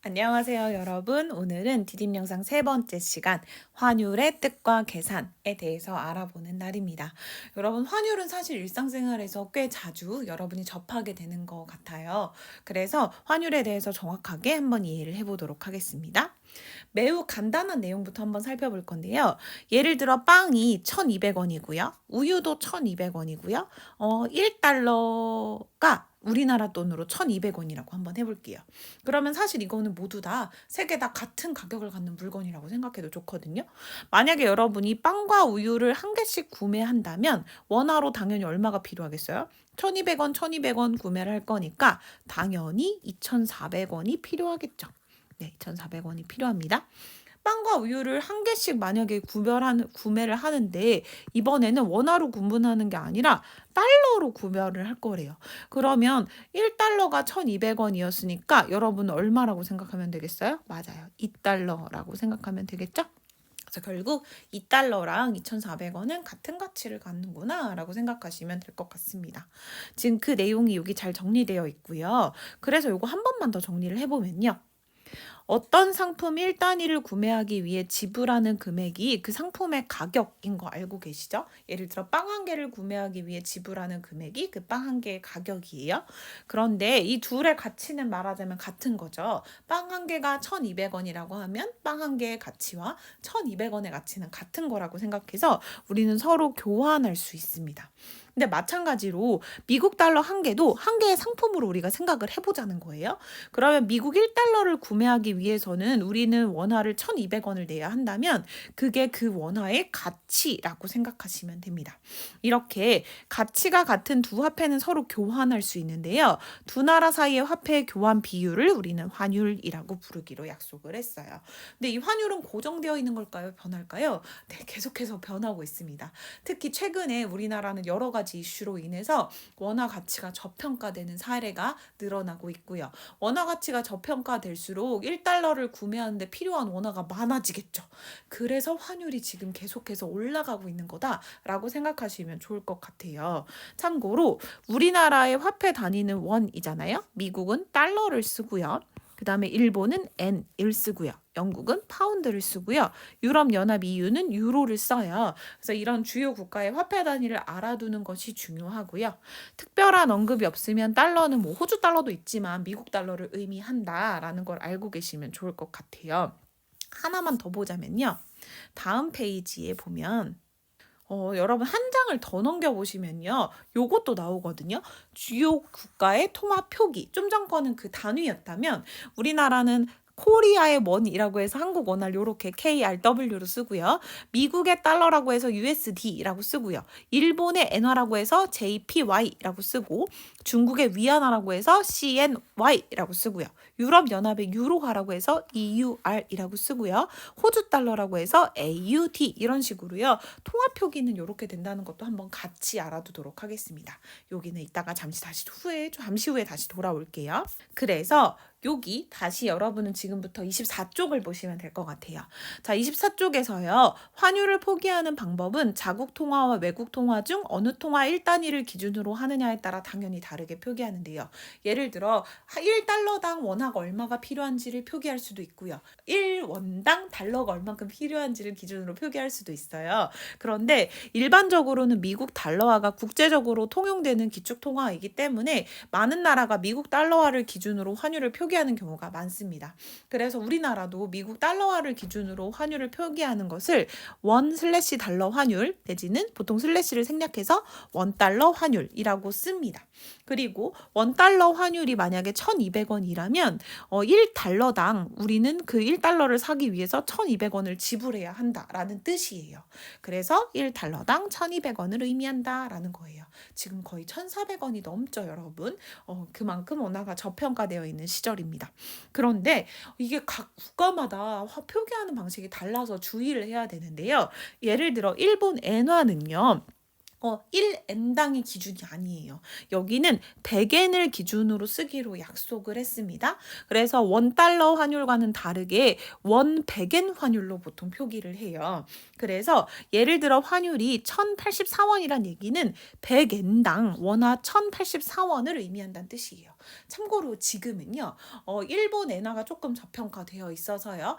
안녕하세요, 여러분. 오늘은 디딤 영상 세 번째 시간, 환율의 뜻과 계산에 대해서 알아보는 날입니다. 여러분, 환율은 사실 일상생활에서 꽤 자주 여러분이 접하게 되는 것 같아요. 그래서 환율에 대해서 정확하게 한번 이해를 해보도록 하겠습니다. 매우 간단한 내용부터 한번 살펴볼 건데요. 예를 들어 빵이 1,200원이고요. 우유도 1,200원이고요. 1달러가 우리나라 돈으로 1,200원이라고 한번 해볼게요. 그러면 사실 이거는 모두 다 세 개 다 같은 가격을 갖는 물건이라고 생각해도 좋거든요. 만약에 여러분이 빵과 우유를 한 개씩 구매한다면 원화로 당연히 얼마가 필요하겠어요? 1,200원, 1,200원 구매를 할 거니까 당연히 2,400원이 필요하겠죠. 네, 2,400원이 필요합니다. 빵과 우유를 한 개씩 만약에 구매를 하는데 이번에는 원화로 구분하는 게 아니라 달러로 구매를 할 거래요. 그러면 1달러가 1,200원이었으니까 여러분 얼마라고 생각하면 되겠어요? 맞아요. 2달러라고 생각하면 되겠죠? 그래서 결국 2달러랑 2,400원은 같은 가치를 갖는구나 라고 생각하시면 될 것 같습니다. 지금 그 내용이 여기 잘 정리되어 있고요. 그래서 이거 한 번만 더 정리를 해보면요. 어떤 상품 1단위를 구매하기 위해 지불하는 금액이 그 상품의 가격인 거 알고 계시죠? 예를 들어 빵 한 개를 구매하기 위해 지불하는 금액이 그 빵 한 개의 가격이에요. 그런데 이 둘의 가치는 말하자면 같은 거죠. 빵 한 개가 1,200원이라고 하면 빵 한 개의 가치와 1,200원의 가치는 같은 거라고 생각해서 우리는 서로 교환할 수 있습니다. 근데 마찬가지로 미국 달러 한 개도 한 개의 상품으로 우리가 생각을 해보자는 거예요. 그러면 미국 1달러를 구매하기 위해서는 우리는 원화를 1,200원을 내야 한다면 그게 그 원화의 가치라고 생각하시면 됩니다. 이렇게 가치가 같은 두 화폐는 서로 교환할 수 있는데요. 두 나라 사이의 화폐 교환 비율을 우리는 환율이라고 부르기로 약속을 했어요. 근데 이 환율은 고정되어 있는 걸까요? 변할까요? 네, 계속해서 변하고 있습니다. 특히 최근에 우리나라는 여러 가지 이슈로 인해서 원화 가치가 저평가되는 사례가 늘어나고 있고요. 원화 가치가 저평가될수록 1달러를 구매하는데 필요한 원화가 많아지겠죠. 그래서 환율이 지금 계속해서 올라가고 있는 거다라고 생각하시면 좋을 것 같아요. 참고로 우리나라의 화폐 단위는 원이잖아요. 미국은 달러를 쓰고요. 그 다음에 일본은 엔을 쓰고요. 영국은 파운드를 쓰고요. 유럽연합 EU는 유로를 써요. 그래서 이런 주요 국가의 화폐 단위를 알아두는 것이 중요하고요. 특별한 언급이 없으면 달러는 뭐 호주 달러도 있지만 미국 달러를 의미한다라는 걸 알고 계시면 좋을 것 같아요. 하나만 더 보자면요. 다음 페이지에 보면 여러분 한 장을 더 넘겨보시면요. 요것도 나오거든요. 주요 국가의 통화 표기. 좀 전 거는 그 단위였다면 우리나라는 코리아의 원이라고 해서 한국 원화를 이렇게 KRW로 쓰고요. 미국의 달러라고 해서 USD라고 쓰고요. 일본의 엔화라고 해서 JPY라고 쓰고 중국의 위안화라고 해서 CNY라고 쓰고요. 유럽연합의 유로화라고 해서 EUR이라고 쓰고요. 호주 달러라고 해서 AUD 이런 식으로요. 통화 표기는 이렇게 된다는 것도 한번 같이 알아두도록 하겠습니다. 여기는 이따가 잠시 후에 다시 돌아올게요. 그래서 여기 다시 여러분은 지금부터 24쪽을 보시면 될 것 같아요. 자, 24쪽에서요. 환율을 포기하는 방법은 자국 통화와 외국 통화 중 어느 통화 1단위를 기준으로 하느냐에 따라 당연히 다르게 표기하는데요. 예를 들어 1달러당 원화가 얼마가 필요한지를 표기할 수도 있고요. 1원당 달러가 얼만큼 필요한지를 기준으로 표기할 수도 있어요. 그런데 일반적으로는 미국 달러화가 국제적으로 통용되는 기축통화이기 때문에 많은 나라가 미국 달러화를 기준으로 환율을 표기하는 경우가 많습니다. 그래서 우리나라도 미국 달러화를 기준으로 환율을 표기하는 것을 원/달러 환율 내지는 보통 슬래시를 생략해서 원달러 환율이라고 씁니다. 그리고 원달러 환율이 만약에 1,200원이라면 1달러당 우리는 그 1달러를 사기 위해서 1,200원을 지불해야 한다라는 뜻이에요. 그래서 1달러당 1,200원을 의미한다라는 거예요. 지금 거의 1,400원이 넘죠, 여러분. 그만큼 원화가 저평가되어 있는 시절입니다. 그런데 이게 각 국가마다 표기하는 방식이 달라서 주의를 해야 되는데요. 예를 들어 일본 엔화는요. 1엔당의 기준이 아니에요. 여기는 100엔을 기준으로 쓰기로 약속을 했습니다. 그래서 원달러 환율과는 다르게 원 100엔 환율로 보통 표기를 해요. 그래서 예를 들어 환율이 1,084원이란 얘기는 100엔당 원화 1,084원을 의미한다는 뜻이에요. 참고로 지금은요, 일본 엔화가 조금 저평가되어 있어서요,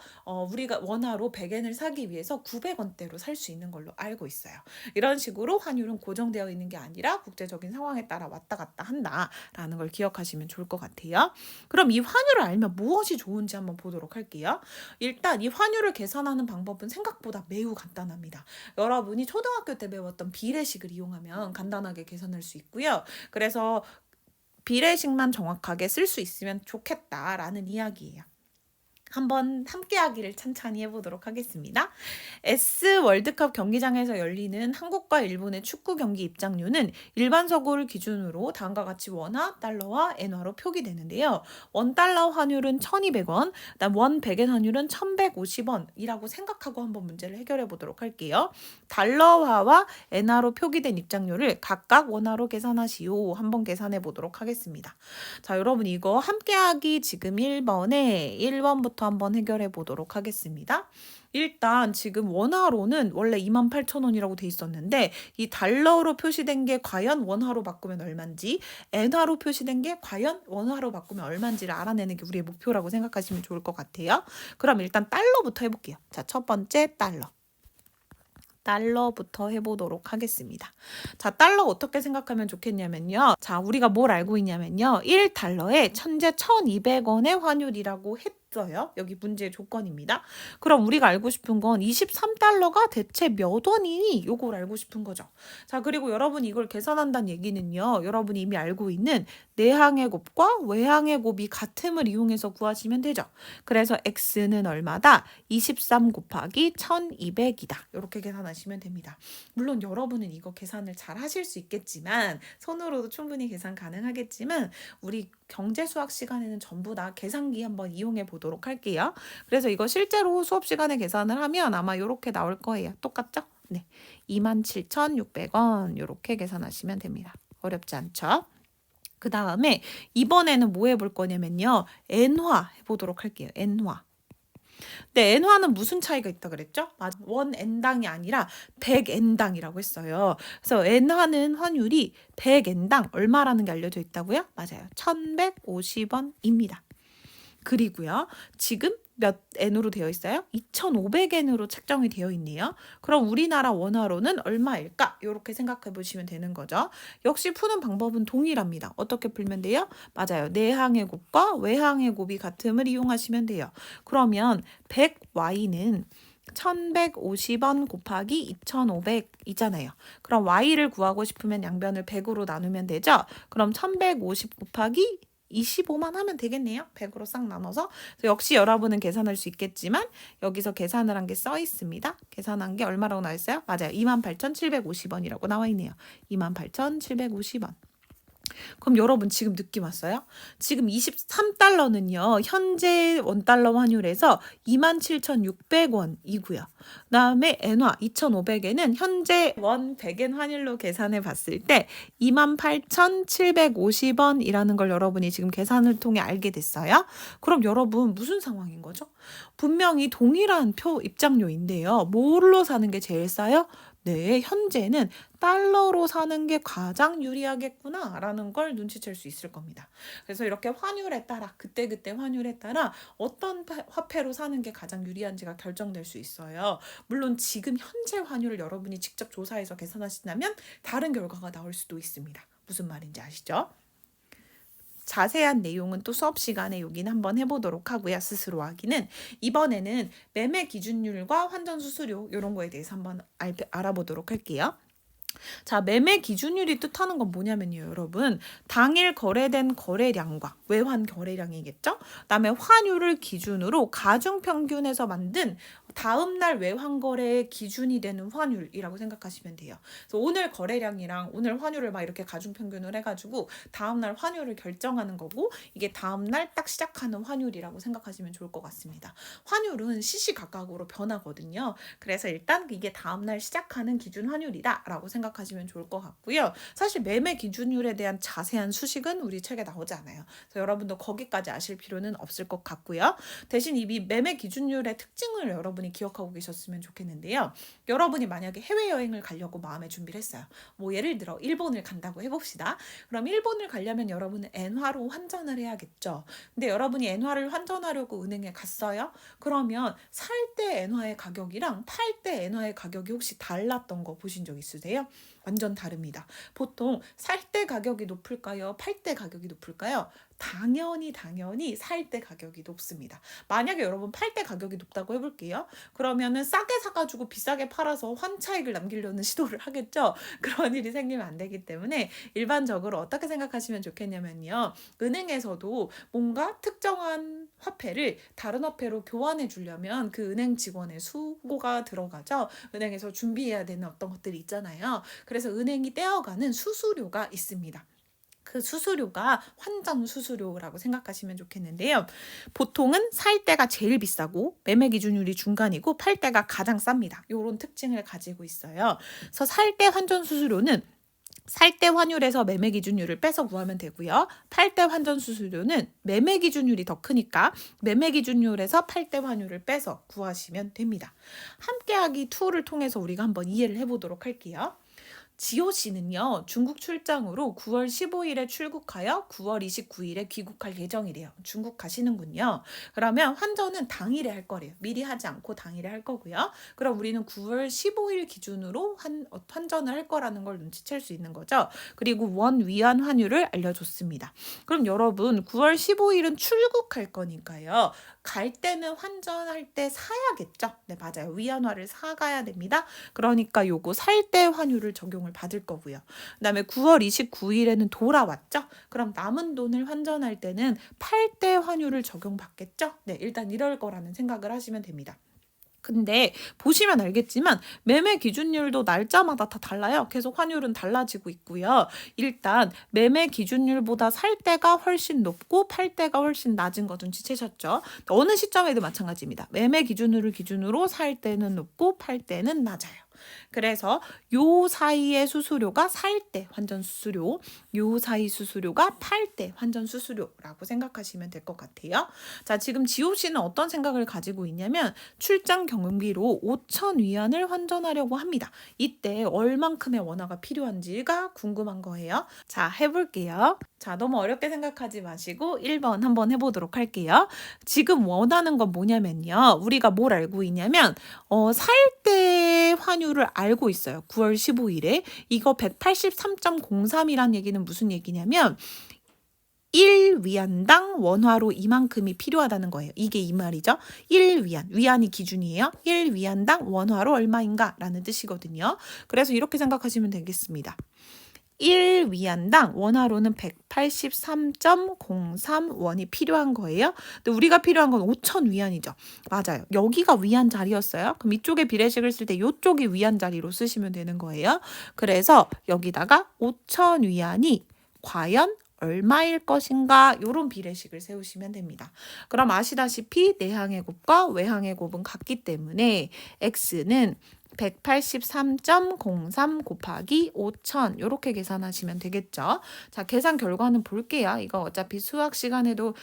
우리가 원화로 100엔을 사기 위해서 900원대로 살 수 있는 걸로 알고 있어요. 이런 식으로 환율은 고정되어 있는 게 아니라 국제적인 상황에 따라 왔다 갔다 한다라는 걸 기억하시면 좋을 것 같아요. 그럼 이 환율을 알면 무엇이 좋은지 한번 보도록 할게요. 일단 이 환율을 계산하는 방법은 생각보다 매우 간단합니다. 여러분이 초등학교 때 배웠던 비례식을 이용하면 간단하게 계산할 수 있고요. 그래서 비례식만 정확하게 쓸 수 있으면 좋겠다라는 이야기예요. 한번 함께 하기를 찬찬히 해보도록 하겠습니다. S 월드컵 경기장에서 열리는 한국과 일본의 축구 경기 입장료는 일반석을 기준으로 다음과 같이 원화, 달러와 엔화로 표기되는데요. 원달러 환율은 1,200원, 그다음 원 100엔 환율은 1,150원이라고 생각하고 한번 문제를 해결해 보도록 할게요. 달러화와 엔화로 표기된 입장료를 각각 원화로 계산하시오. 한번 계산해 보도록 하겠습니다. 자, 여러분 이거 함께하기 지금 1번부터 한번 해결해 보도록 하겠습니다. 일단 지금 원화로는 원래 28,000원이라고 돼 있었는데 이 달러로 표시된 게 과연 원화로 바꾸면 얼마인지, 엔화로 표시된 게 과연 원화로 바꾸면 얼마인지를 알아내는 게 우리의 목표라고 생각하시면 좋을 것 같아요. 그럼 일단 달러부터 해볼게요. 자, 첫 번째 달러부터 해보도록 하겠습니다. 자, 달러 어떻게 생각하면 좋겠냐면요. 자, 우리가 뭘 알고 있냐면요. 1달러에 현재 1,200원의 환율이라고 했어요. 여기 문제의 조건입니다. 그럼 우리가 알고 싶은 건 23달러가 대체 몇 원이니? 요걸 알고 싶은 거죠. 자, 그리고 여러분이 이걸 계산한다는 얘기는요. 여러분이 이미 알고 있는 내항의 곱과 외항의 곱이 같음을 이용해서 구하시면 되죠. 그래서 x는 얼마다? 23 곱하기 1,200이다. 이렇게 계산하시면 됩니다. 물론 여러분은 이거 계산을 잘 하실 수 있겠지만, 손으로도 충분히 계산 가능하겠지만 우리 경제 수학 시간에는 전부 다 계산기 한번 이용해 보도록 할게요. 그래서 이거 실제로 수업 시간에 계산을 하면 아마 이렇게 나올 거예요. 똑같죠? 네, 27,600원 이렇게 계산하시면 됩니다. 어렵지 않죠? 그 다음에 이번에는 뭐 해볼 거냐면요. 엔화 해보도록 할게요. 엔화. 근데 엔화는 무슨 차이가 있다 그랬죠? 원 엔당이 아니라 100엔당이라고 했어요. 그래서 엔화는 환율이 100엔당 얼마라는 게 알려져 있다고요? 맞아요. 1,150원입니다. 그리고요. 지금 몇 엔으로 되어 있어요? 2,500엔으로 책정이 되어 있네요. 그럼 우리나라 원화로는 얼마일까? 이렇게 생각해 보시면 되는 거죠. 역시 푸는 방법은 동일합니다. 어떻게 풀면 돼요? 맞아요. 내항의 곱과 외항의 곱이 같음을 이용하시면 돼요. 그러면 100y는 1,150원 곱하기 2,500이잖아요. 그럼 y를 구하고 싶으면 양변을 100으로 나누면 되죠? 그럼 1,150 곱하기 25만 하면 되겠네요. 100으로 싹 나눠서. 역시 여러분은 계산할 수 있겠지만 여기서 계산을 한 게 써 있습니다. 계산한 게 얼마라고 나와 있어요? 맞아요. 28,750원이라고 나와 있네요. 28,750원. 그럼 여러분 지금 느낌 왔어요? 지금 23달러는요. 현재 원달러 환율에서 27,600원이고요. 그다음에 엔화 2,500엔은 현재 원 100엔 환율로 계산해 봤을 때 28,750원이라는 걸 여러분이 지금 계산을 통해 알게 됐어요. 그럼 여러분 무슨 상황인 거죠? 분명히 동일한 표 입장료인데요. 뭘로 사는 게 제일 싸요? 네, 현재는 달러로 사는 게 가장 유리하겠구나 라는 걸 눈치챌 수 있을 겁니다. 그래서 이렇게 환율에 따라 그때그때 환율에 따라 어떤 화폐로 사는 게 가장 유리한지가 결정될 수 있어요. 물론 지금 현재 환율을 여러분이 직접 조사해서 계산하신다면 다른 결과가 나올 수도 있습니다. 무슨 말인지 아시죠? 자세한 내용은 또 수업 시간에 여기는 한번 해보도록 하고요. 스스로 하기는. 이번에는 매매 기준율과 환전 수수료 이런 거에 대해서 한번 알아보도록 할게요. 자, 매매 기준율이 뜻하는 건 뭐냐면요, 여러분. 당일 거래된 거래량과 외환 거래량이겠죠? 그다음에 환율을 기준으로 가중평균해서 만든 다음날 외환 거래의 기준이 되는 환율이라고 생각하시면 돼요. 그래서 오늘 거래량이랑 오늘 환율을 막 이렇게 가중평균을 해가지고 다음날 환율을 결정하는 거고, 이게 다음날 딱 시작하는 환율이라고 생각하시면 좋을 것 같습니다. 환율은 시시각각으로 변하거든요. 그래서 일단 이게 다음날 시작하는 기준 환율이다 라고 생각하시면 좋을 것 같고요. 사실 매매 기준율에 대한 자세한 수식은 우리 책에 나오지 않아요. 그래서 여러분도 거기까지 아실 필요는 없을 것 같고요. 대신 이 매매 기준율의 특징을 여러분이 기억하고 계셨으면 좋겠는데요. 여러분이 만약에 해외여행을 가려고 마음에 준비를 했어요. 뭐 예를 들어 일본을 간다고 해봅시다. 그럼 일본을 가려면 여러분은 엔화로 환전을 해야겠죠. 근데 여러분이 엔화를 환전하려고 은행에 갔어요. 그러면 살 때 엔화의 가격이랑 팔 때 엔화의 가격이 혹시 달랐던 거 보신 적 있으세요? 완전 다릅니다. 보통 살 때 가격이 높을까요? 팔 때 가격이 높을까요? 당연히 살 때 가격이 높습니다. 만약에 여러분 팔 때 가격이 높다고 해볼게요. 그러면은 싸게 사가지고 비싸게 팔아서 환차익을 남기려는 시도를 하겠죠. 그런 일이 생기면 안 되기 때문에 일반적으로 어떻게 생각하시면 좋겠냐면요. 은행에서도 뭔가 특정한 화폐를 다른 화폐로 교환해 주려면 그 은행 직원의 수고가 들어가죠. 은행에서 준비해야 되는 어떤 것들이 있잖아요. 그래서 은행이 떼어가는 수수료가 있습니다. 그 수수료가 환전 수수료라고 생각하시면 좋겠는데요. 보통은 살 때가 제일 비싸고 매매 기준율이 중간이고 팔 때가 가장 쌉니다. 이런 특징을 가지고 있어요. 그래서 살 때 환전 수수료는 살 때 환율에서 매매 기준율을 빼서 구하면 되고요. 팔 때 환전 수수료는 매매 기준율이 더 크니까 매매 기준율에서 팔 때 환율을 빼서 구하시면 됩니다. 함께하기 2를 통해서 우리가 한번 이해를 해보도록 할게요. 지호 씨는요, 중국 출장으로 9월 15일에 출국하여 9월 29일에 귀국할 예정이래요. 중국 가시는군요. 그러면 환전은 당일에 할 거래요. 미리 하지 않고 당일에 할 거고요. 그럼 우리는 9월 15일 기준으로 환전을 할 거라는 걸 눈치챌 수 있는 거죠. 그리고 원 위안 환율을 알려줬습니다. 그럼 여러분 9월 15일은 출국할 거니까요. 갈 때는 환전할 때 사야겠죠? 네, 맞아요. 위안화를 사가야 됩니다. 그러니까 요거 살 때 환율을 적용을 받을 거고요. 그다음에 9월 29일에는 돌아왔죠? 그럼 남은 돈을 환전할 때는 팔 때 환율을 적용받겠죠? 네, 일단 이럴 거라는 생각을 하시면 됩니다. 근데 보시면 알겠지만 매매 기준율도 날짜마다 다 달라요. 계속 환율은 달라지고 있고요. 일단 매매 기준율보다 살 때가 훨씬 높고 팔 때가 훨씬 낮은 거 눈치채셨죠? 어느 시점에도 마찬가지입니다. 매매 기준율을 기준으로 살 때는 높고 팔 때는 낮아요. 그래서 요 사이의 수수료가 살 때 환전 수수료, 요 사이 수수료가 팔 때 환전 수수료라고 생각하시면 될 것 같아요. 자, 지금 지호 씨는 어떤 생각을 가지고 있냐면 출장 경비로 5천 위안을 환전하려고 합니다. 이때 얼만큼의 원화가 필요한지가 궁금한 거예요. 자, 해볼게요. 자, 너무 어렵게 생각하지 마시고 1번 한번 해보도록 할게요. 지금 원하는 건 뭐냐면요. 우리가 뭘 알고 있냐면 살 때 환율을 알고 있어요. 9월 15일에. 이거 183.03이란 얘기는 무슨 얘기냐면 1위안당 원화로 이만큼이 필요하다는 거예요. 이게 이 말이죠. 1위안, 위안이 기준이에요. 1위안당 원화로 얼마인가 라는 뜻이거든요. 그래서 이렇게 생각하시면 되겠습니다. 1위안당 원화로는 183.03원이 필요한 거예요. 근데 우리가 필요한 건 5천 위안이죠. 맞아요. 여기가 위안 자리였어요. 그럼 이쪽에 비례식을 쓸 때 이쪽이 위안 자리로 쓰시면 되는 거예요. 그래서 여기다가 5천 위안이 과연 얼마일 것인가 이런 비례식을 세우시면 됩니다. 그럼 아시다시피 내항의 곱과 외항의 곱은 같기 때문에 x는 183.03 곱하기 5,000 이렇게 계산하시면 되겠죠. 자, 계산 결과는 볼게요. 이거 어차피 수학 시간에도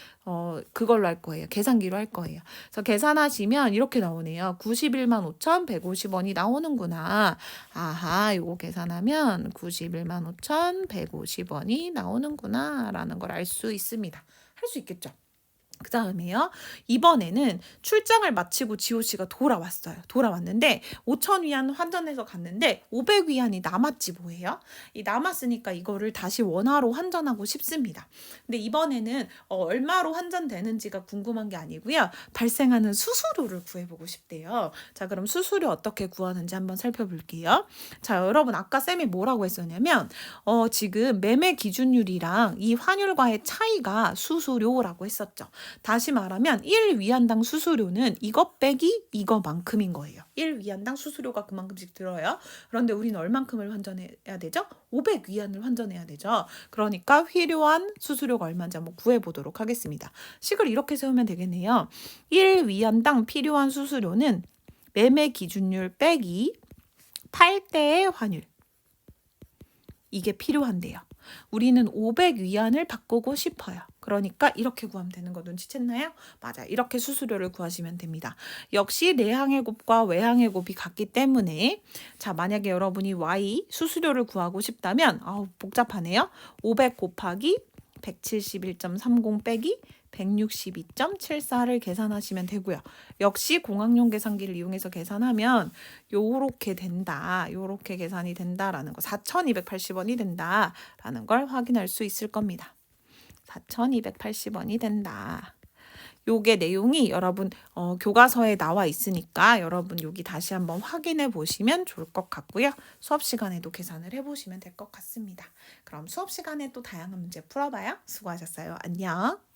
그걸로 할 거예요. 계산기로 할 거예요. 그래서 계산하시면 이렇게 나오네요. 91만 5,150원이 나오는구나. 아하, 이거 계산하면 91만 5,150원이 나오는구나 라는 걸 알 수 있습니다. 할 수 있겠죠. 그 다음에요. 이번에는 출장을 마치고 지호 씨가 돌아왔어요. 돌아왔는데 5천 위안 환전해서 갔는데 500위안이 남았지 뭐예요? 이 남았으니까 이거를 다시 원화로 환전하고 싶습니다. 근데 이번에는 얼마로 환전되는지가 궁금한 게 아니고요. 발생하는 수수료를 구해보고 싶대요. 자, 그럼 수수료 어떻게 구하는지 한번 살펴볼게요. 자, 여러분 아까 쌤이 뭐라고 했었냐면 지금 매매 기준율이랑 이 환율과의 차이가 수수료라고 했었죠. 다시 말하면 1위안당 수수료는 이것 빼기 이거만큼인 거예요. 1위안당 수수료가 그만큼씩 들어요. 그런데 우리는 얼만큼을 환전해야 되죠? 500위안을 환전해야 되죠. 그러니까 필요한 수수료가 얼마인지 한번 구해보도록 하겠습니다. 식을 이렇게 세우면 되겠네요. 1위안당 필요한 수수료는 매매 기준율 빼기 8대의 환율. 이게 필요한데요. 우리는 500 위안을 바꾸고 싶어요. 그러니까 이렇게 구하면 되는 거 눈치챘나요? 맞아. 이렇게 수수료를 구하시면 됩니다. 역시 내항의 곱과 외항의 곱이 같기 때문에 자, 만약에 여러분이 Y 수수료를 구하고 싶다면 복잡하네요. 500 곱하기 171.30 빼기 162.74를 계산하시면 되고요. 역시 공학용 계산기를 이용해서 계산하면 요렇게 된다. 요렇게 계산이 된다라는 거. 4,280원이 된다라는 걸 확인할 수 있을 겁니다. 4,280원이 된다. 요게 내용이 여러분 교과서에 나와 있으니까 여러분 여기 다시 한번 확인해 보시면 좋을 것 같고요. 수업 시간에도 계산을 해보시면 될 것 같습니다. 그럼 수업 시간에 또 다양한 문제 풀어봐요. 수고하셨어요. 안녕.